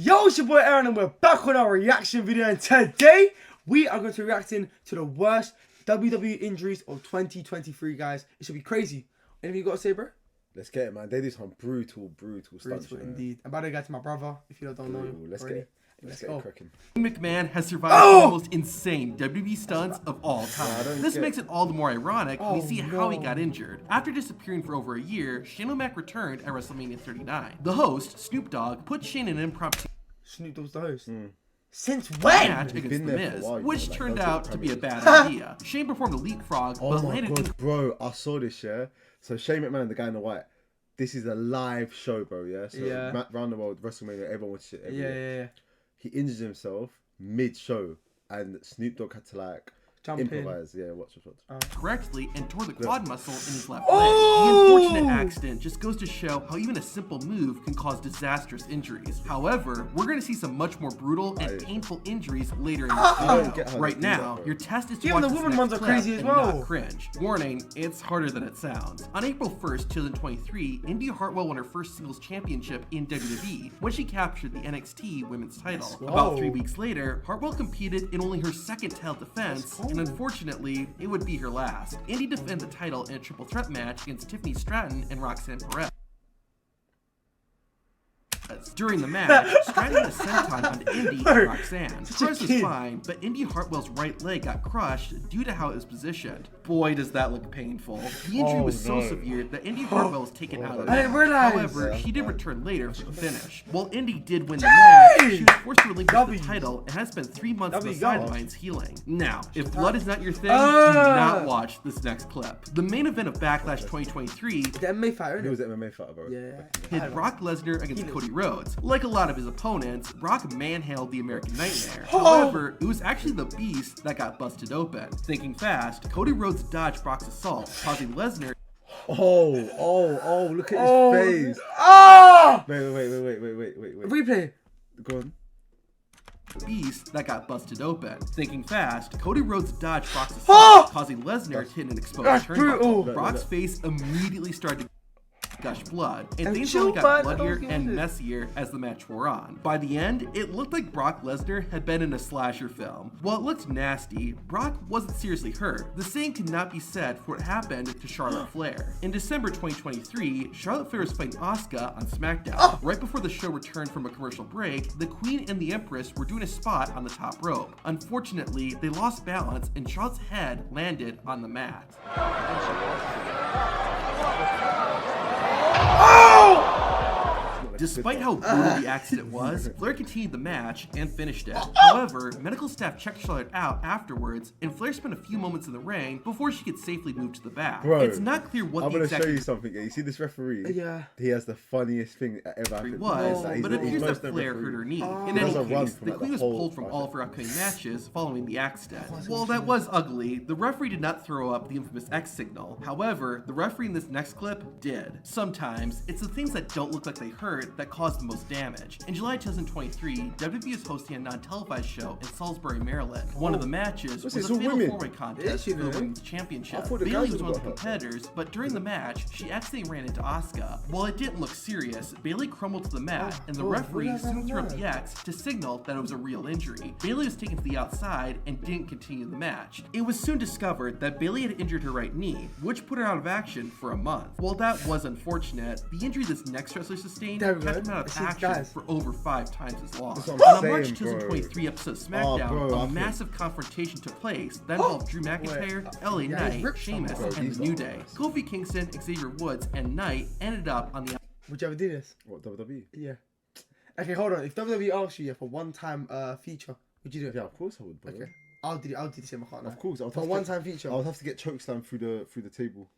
Yo, it's your boy Aaron and we're back on our reaction video, and today we are going to be reacting to the worst WWE injuries of 2023, guys. It should be crazy. Anything you got to say, bro? Let's get it, man. They do some brutal stunts. Brutal indeed. I'm about to get to my brother, if you don't know him. Let's get it cracking. McMahon has survived the most insane WWE stunts of all time. This makes it all the more ironic when we see how he got injured. After disappearing for over a year, Shane O'Mac returned at WrestleMania 39. The host, Snoop Dogg, put Shane in an impromptu Snoop Dogg's the host. Since when? Match against The Miz, which turned out to be a bad idea. Shane performed a leapfrog, but landed in... Bro, I saw this, yeah? So Shane McMahon, the guy in the white, this is a live show, bro, yeah? So round the world, WrestleMania, everyone watches it every year. He injured himself mid-show, and Snoop Dogg had to like improvise. Yeah, watch. Correctly, and tore the quad muscle in his left leg. The unfortunate accident just goes to show how even a simple move can cause disastrous injuries. However, we're going to see some much more brutal and painful injuries later in the video. Right now, your test is to watch the this women next ones are clip crazy as and well. not cringe. Warning, it's harder than it sounds. On April 1st, 2023, Indi Hartwell won her first singles championship in WWE when she captured the NXT Women's title. About 3 weeks later, Hartwell competed in only her second title defense, and unfortunately, it would be her last. Indi defended the title in a triple threat match against Tiffany Stratton and Roxanne Perez. During the match, Stratton had a senton onto Indi and Roxanne. Perez was fine, but Indi Hartwell's right leg got crushed due to how it was positioned. Boy, does that look painful. The injury was so severe that Indi Hartwell was taken out of the match. However, she did return later for the finish. While Indi did win the match, she was forced to relinquish the title and has spent 3 months on the sidelines healing. Now, if blood is not your thing, do not watch this next clip. The main event of Backlash 2023 the MMA fighter. He was an MMA fighter, bro. hit Brock Lesnar against Cody Rhodes. Like a lot of his opponents, Brock manhandled the American Nightmare. However, it was actually the Beast that got busted open. Thinking fast, Cody Rhodes dodged Brock's assault, causing Lesnar... Look at his face. Wait. Replay. Go on. Beast that got busted open. Thinking fast, Cody Rhodes dodged Brock's assault, causing Lesnar to hit an exposed turnbuckle. Brock's face immediately started to gush blood, and things only got bloodier and messier as the match wore on. By the end, it looked like Brock Lesnar had been in a slasher film. While it looked nasty, Brock wasn't seriously hurt. The same could not be said for what happened to Charlotte Flair. In December 2023, Charlotte Flair was fighting Asuka on SmackDown. Right before the show returned from a commercial break, the Queen and the Empress were doing a spot on the top rope. Unfortunately, they lost balance and Charlotte's head landed on the mat. Despite how brutal the accident was, Flair continued the match and finished it. However, medical staff checked Charlotte out afterwards, and Flair spent a few moments in the ring before she could safely move to the back. Bro, it's not clear what I'm the exact... show you something. You see this referee? Yeah. He has the funniest thing ever happened. But it appears that Flair hurt her knee. In any case, the Queen was pulled from all of her upcoming matches following the accident. While that was ugly, the referee did not throw up the infamous X signal. However, the referee in this next clip did. Sometimes, it's the things that don't look like they hurt that caused the most damage. In July 2023, WWE is hosting a non-televised show in Salisbury, Maryland. One of the matches was a fatal four-way contest for the women's championship. Bayley was one of the competitors, but during the match, she accidentally ran into Asuka. While it didn't look serious, Bayley crumbled to the mat, and the referee soon threw up the X to signal that it was a real injury. Bayley was taken to the outside and didn't continue the match. It was soon discovered that Bayley had injured her right knee, which put her out of action for a month. While that was unfortunate, the injury this next wrestler sustained kept him out of action for over 5 times as long. On a March 2023 episode of SmackDown, a massive confrontation took place that involved Drew McIntyre, LA Knight, Sheamus, and The New Day. Kofi Kingston, Xavier Woods, and Knight ended up on the... Would you ever do this? What, WWE? Yeah. Okay, hold on. If WWE asks you for one-time feature, would you do it? Yeah, of course I would, bro. Okay. I'll do the same. I can't. Of course. For one-time feature. I would have to get chokeslam through the table.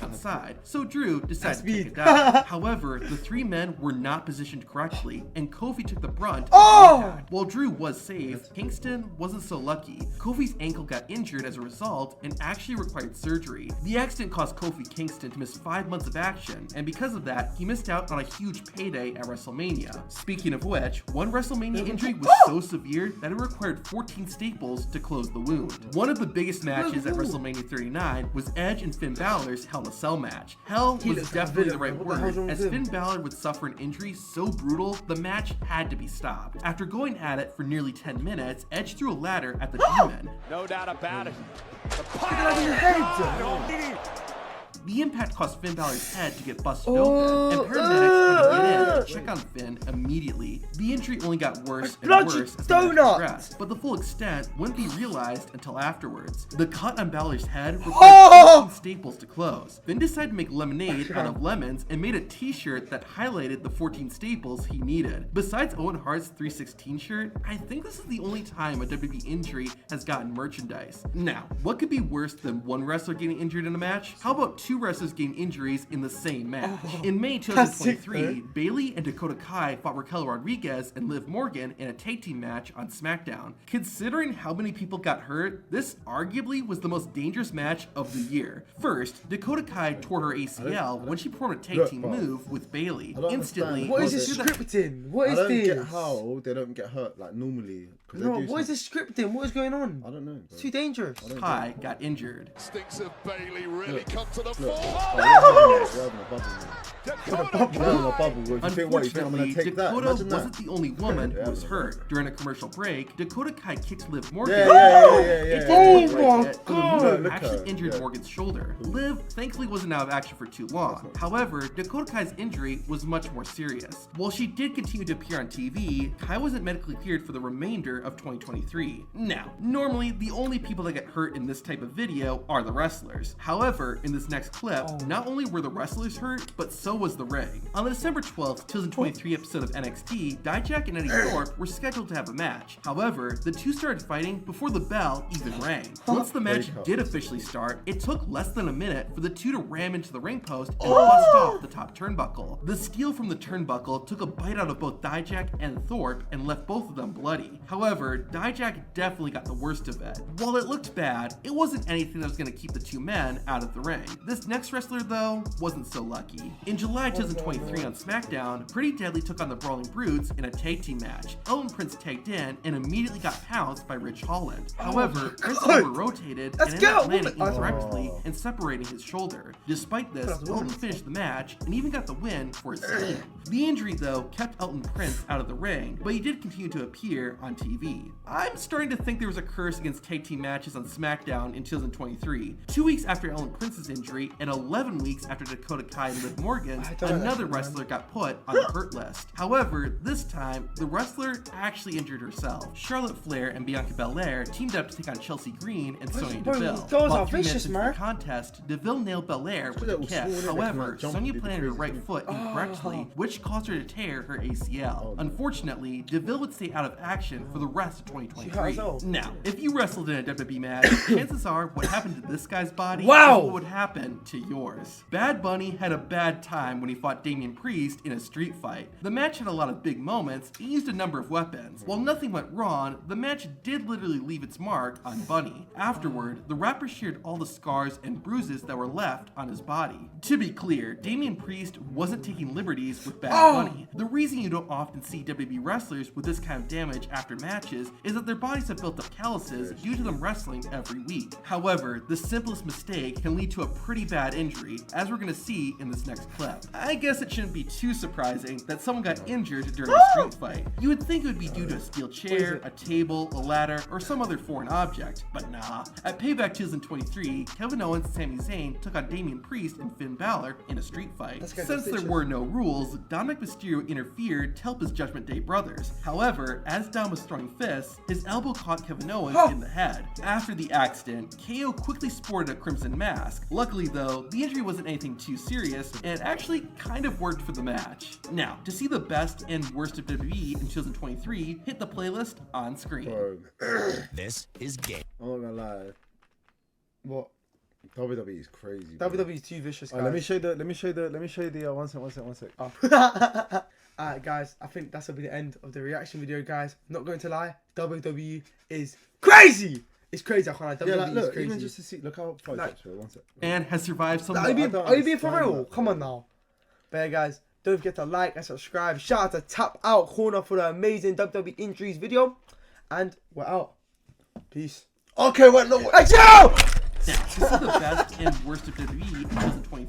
outside, so Drew decided to take it down. However, the 3 men were not positioned correctly, and Kofi took the brunt of the impact. While Drew was saved, Kingston wasn't so lucky. Kofi's ankle got injured as a result and actually required surgery. The accident caused Kofi Kingston to miss 5 months of action, and because of that, he missed out on a huge payday at WrestleMania. Speaking of which, one WrestleMania injury was so severe that it required 14 staples to close the wound. One of the biggest matches at WrestleMania 39 was Edge and Finn Balor's Hell in a a Cell match. Hell was definitely the right word, as Finn Balor would suffer an injury so brutal, the match had to be stopped. After going at it for nearly 10 minutes, Edge threw a ladder at the Demon. No doubt about it. The impact caused Finn Balor's head to get busted open, and paramedics had to get in to check on Finn immediately. The injury only got worse and worse as the match progressed, but the full extent wouldn't be realized until afterwards. The cut on Balor's head required 14 staples to close. Finn decided to make lemonade out of lemons and made a t-shirt that highlighted the 14 staples he needed. Besides Owen Hart's 316 shirt, I think this is the only time a WWE injury has gotten merchandise. Now, what could be worse than one wrestler getting injured in a match? How about two wrestlers getting injuries in the same match? In May 2023, Bayley and Dakota Kai fought Raquel Rodriguez and Liv Morgan in a tag team match on SmackDown. Considering how many people got hurt, this arguably was the most dangerous match of the year. First, Dakota Kai tore her ACL when she performed a tag team move with Bayley. Instantly, what is this scripting? What is this? I don't get how they don't get hurt like normally. No, what is this scripting? What is going on? I don't know. Bro. It's too dangerous. Kai got injured. Stinks of Bayley really come to the fore. Unfortunately, Dakota wasn't the only woman who was hurt. During a commercial break, Dakota Kai kicks Liv Morgan. Oh my god! Actually injured Morgan's shoulder. Liv thankfully wasn't out of action for too long. However, Dakota Kai's injury was much more serious. While she did continue to appear on TV, Kai wasn't medically cleared for the remainder of 2023. Now, normally the only people that get hurt in this type of video are the wrestlers. However, in this next clip, not only were the wrestlers hurt, but so was the ring. On the December 12th, 2023 episode of NXT, Dijak and Eddie Thorpe were scheduled to have a match. However, the two started fighting before the bell even rang. Once the match did officially start, it took less than a minute for the two to ram into the ring post and bust off the top turnbuckle. The steel from the turnbuckle took a bite out of both Dijak and Thorpe and left both of them bloody. However, Dijak definitely got the worst of it. While it looked bad, it wasn't anything that was going to keep the two men out of the ring. This next wrestler, though, wasn't so lucky. In July 2023 on SmackDown, Pretty Deadly took on the Brawling Brutes in a tag team match. Elton Prince tagged in and immediately got pounced by Rich Holland. However, Prince over-rotated and ended up landing incorrectly and separating his shoulder. Despite this, Elton finished the match and even got the win for his team. The injury, though, kept Elton Prince out of the ring, but he did continue to appear on TV. I'm starting to think there was a curse against tag team matches on SmackDown in 2023. 2 weeks after Elton Prince's injury and 11 weeks after Dakota Kai and Liv Morgan, another wrestler got put on the hurt list. However, this time, the wrestler actually injured herself. Charlotte Flair and Bianca Belair teamed up to take on Chelsea Green and Sonia Deville. About 3 minutes into the contest, Deville nailed Belair with a kick. However, Sonia planted her right foot incorrectly, which caused her to tear her ACL. Unfortunately, Deville would stay out of action for the rest of 2023. Now, if you wrestled in a WWE match, chances are what happened to this guy's body is what would happen to yours. Bad Bunny had a bad time when he fought Damian Priest in a street fight. The match had a lot of big moments, he used a number of weapons. While nothing went wrong, the match did literally leave its mark on Bunny. Afterward, the rapper shared all the scars and bruises that were left on his body. To be clear, Damian Priest wasn't taking liberties with Bad Bunny. The reason you don't often see WWE wrestlers with this kind of damage after matches is that their bodies have built up calluses due to them wrestling every week. However, the simplest mistake can lead to a pretty bad injury, as we're gonna see in this next clip. I guess it shouldn't be too surprising that someone got injured during a street fight. You would think it would be due to a steel chair, a table, a ladder, or some other foreign object, but nah. At Payback 2023, Kevin Owens and Sami Zayn took on Damian Priest and Finn Balor in a street fight. Since there were no rules, Dominic Mysterio interfered to help his Judgment Day brothers. However, as Dom was throwing fists, his elbow caught Kevin Owens in the head. After the accident, KO quickly sported a crimson mask. Luckily though, the injury wasn't anything too serious, and it actually kind of worked for the match. Now, to see the best and worst of WWE in 2023, hit the playlist on screen. This is game. I'm not gonna lie. What? WWE is crazy. WWE is too vicious, guys. Let me show you the one sec. Alright guys, I think that's gonna be the end of the reaction video, guys. Not going to lie, WWE is crazy! It's crazy, I can't lie. WWE is crazy. Even just to see, look how far it's one sec. And has survived some... Are you being for real? Come on now. But yeah guys, don't forget to like and subscribe. Shout out to Tap Out Corner for the amazing WWE injuries video. And we're out. Peace. Okay, wait, no. Hey, Now, this is the best and worst of WWE 2023.